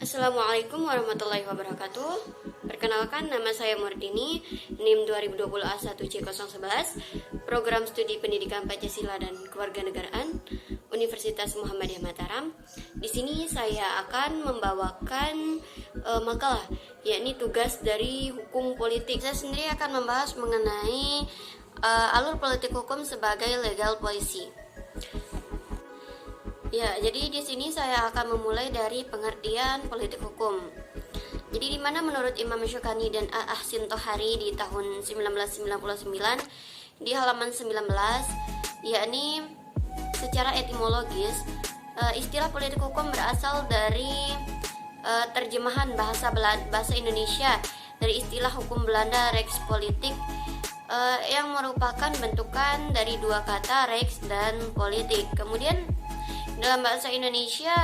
Assalamualaikum warahmatullahi wabarakatuh. Perkenalkan, nama saya Murdini, NIM 2020A1C011, Program Studi Pendidikan Pancasila dan Kewarganegaraan, Universitas Muhammadiyah Mataram. Di sini saya akan membawakan makalah, yakni tugas dari hukum politik. Saya sendiri akan membahas mengenai alur politik hukum sebagai legal policy. Ya, jadi di sini saya akan memulai dari pengertian politik hukum. Jadi di mana menurut Imam Syukani dan Ahsin Tohari di tahun 1999 di halaman 19, yakni secara etimologis istilah politik hukum berasal dari terjemahan bahasa Indonesia dari istilah hukum Belanda Rechtspolitik yang merupakan bentukan dari dua kata rechts dan politik. Kemudian dalam bahasa Indonesia,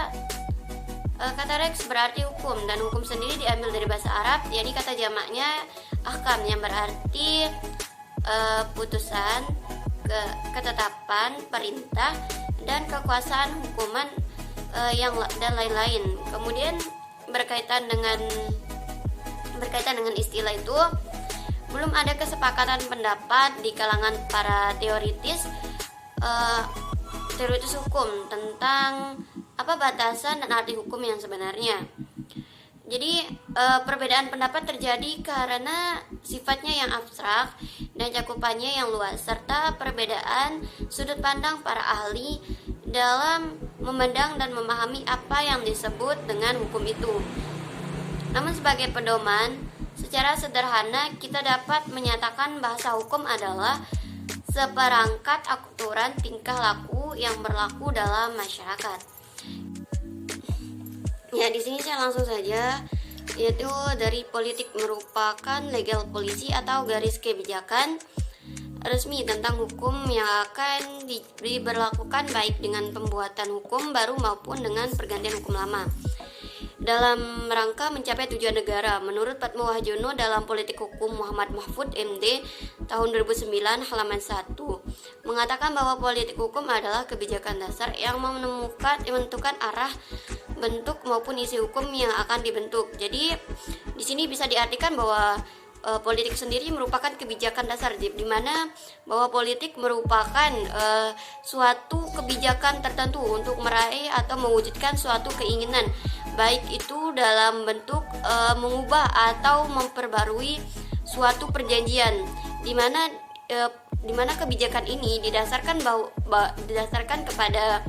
kata rechts berarti hukum, dan hukum sendiri diambil dari bahasa Arab, yakni kata jamaknya ahkam yang berarti putusan, ketetapan, perintah, dan kekuasaan hukuman dan lain-lain. Kemudian berkaitan dengan istilah itu, belum ada kesepakatan pendapat di kalangan para teoritis hukum tentang apa batasan dan arti hukum yang sebenarnya. Jadi perbedaan pendapat terjadi karena sifatnya yang abstrak dan cakupannya yang luas, serta perbedaan sudut pandang para ahli dalam memandang dan memahami apa yang disebut dengan hukum itu. Namun sebagai pedoman, secara sederhana kita dapat menyatakan bahasa hukum adalah seperangkat aturan tingkah laku yang berlaku dalam masyarakat. Ya, di sini saya langsung saja, yaitu dari politik merupakan legal policy atau garis kebijakan resmi tentang hukum yang akan diberlakukan baik dengan pembuatan hukum baru maupun dengan pergantian hukum lama dalam rangka mencapai tujuan negara. Menurut Padmo Wahjono dalam Politik Hukum Muhammad Mahfud MD tahun 2009 halaman 1 mengatakan bahwa politik hukum adalah kebijakan dasar yang menentukan arah, bentuk maupun isi hukum yang akan dibentuk. Jadi di sini bisa diartikan bahwa politik sendiri merupakan kebijakan dasar, di mana bahwa politik merupakan suatu kebijakan tertentu untuk meraih atau mewujudkan suatu keinginan, baik itu dalam bentuk mengubah atau memperbarui suatu perjanjian, di mana kebijakan ini didasarkan kepada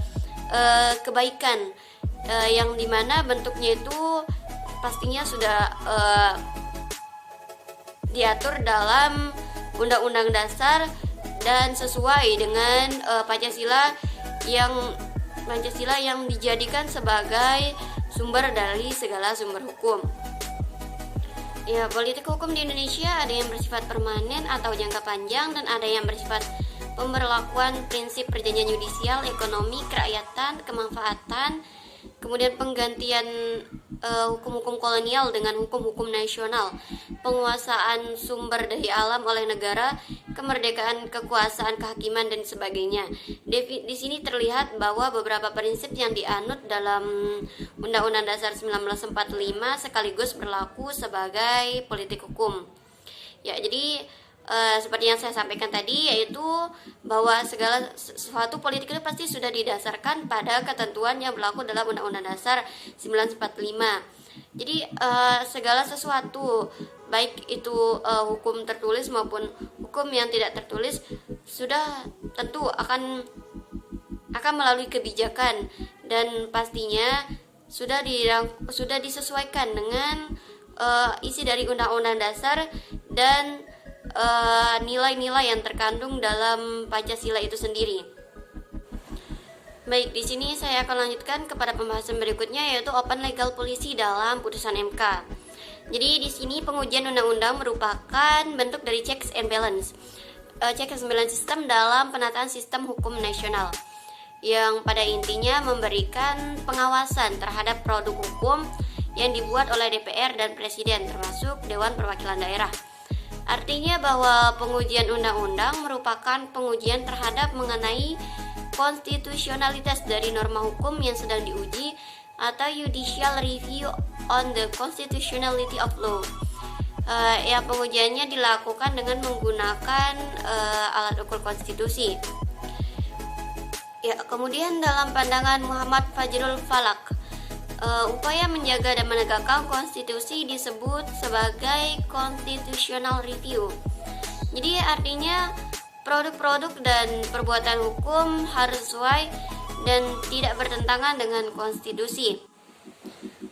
kebaikan, yang dimana bentuknya itu pastinya sudah diatur dalam Undang-Undang Dasar dan sesuai dengan Pancasila yang dijadikan sebagai sumber dari segala sumber hukum. Ya, politik hukum di Indonesia ada yang bersifat permanen atau jangka panjang, dan ada yang bersifat pemberlakuan prinsip perjanjian yudisial, ekonomi, kerakyatan, kemanfaatan, kemudian penggantian hukum-hukum kolonial dengan hukum-hukum nasional, penguasaan sumber daya alam oleh negara, kemerdekaan kekuasaan kehakiman, dan sebagainya. Di sini terlihat bahwa beberapa prinsip yang dianut dalam Undang-Undang Dasar 1945 sekaligus berlaku sebagai politik hukum. Ya, jadi seperti yang saya sampaikan tadi, yaitu bahwa segala sesuatu politik itu pasti sudah didasarkan pada ketentuan yang berlaku dalam Undang-Undang Dasar 1945. Jadi segala sesuatu, baik itu hukum tertulis maupun hukum yang tidak tertulis, sudah tentu akan melalui kebijakan, dan pastinya sudah disesuaikan dengan isi dari Undang-Undang Dasar dan nilai-nilai yang terkandung dalam Pancasila itu sendiri. Baik, di sini saya akan lanjutkan kepada pembahasan berikutnya, yaitu open legal policy dalam putusan MK. Jadi di sini pengujian undang-undang merupakan bentuk dari checks and balance, checks and balance system dalam penataan sistem hukum nasional, yang pada intinya memberikan pengawasan terhadap produk hukum yang dibuat oleh DPR dan Presiden, termasuk Dewan Perwakilan Daerah. Artinya bahwa pengujian undang-undang merupakan pengujian terhadap mengenai konstitusionalitas dari norma hukum yang sedang diuji atau judicial review on the constitutionality of law. Ya, pengujiannya dilakukan dengan menggunakan alat ukur konstitusi. Ya, kemudian dalam pandangan Muhammad Fajrul Falak, upaya menjaga dan menegakkan konstitusi disebut sebagai constitutional review. Jadi artinya produk-produk dan perbuatan hukum harus sesuai dan tidak bertentangan dengan konstitusi.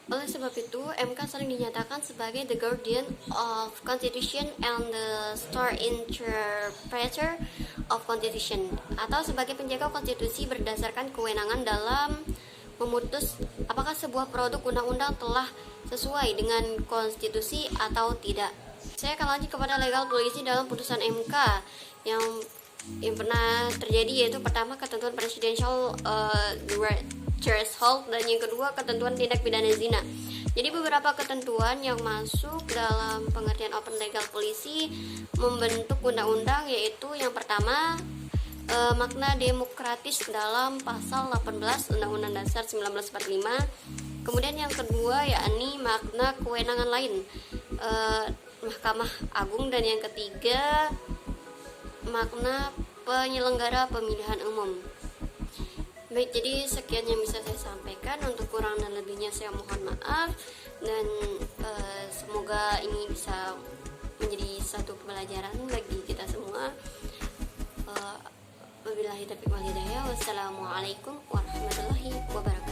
Oleh sebab itu, MK sering dinyatakan sebagai the guardian of constitution and the star interpreter of constitution, atau sebagai penjaga konstitusi berdasarkan kewenangan dalam memutus apakah sebuah produk undang-undang telah sesuai dengan konstitusi atau tidak. Saya akan lanjut kepada legal policy dalam putusan MK yang pernah terjadi, yaitu pertama ketentuan presidential threshold, dan yang kedua ketentuan tindak pidana zina. Jadi beberapa ketentuan yang masuk dalam pengertian open legal policy membentuk undang-undang, yaitu yang pertama makna demokratis dalam pasal 18 Undang-Undang Dasar 1945. Kemudian yang kedua yakni makna kewenangan lain Mahkamah Agung, dan yang ketiga makna penyelenggara pemilihan umum. Baik, jadi sekian yang bisa saya sampaikan. Untuk kurang dan lebihnya saya mohon maaf, dan semoga ini bisa menjadi satu pembelajaran bagi kita semua. Wabillahi taufiq wal hidayah. Wassalamualaikum warahmatullahi wabarakatuh.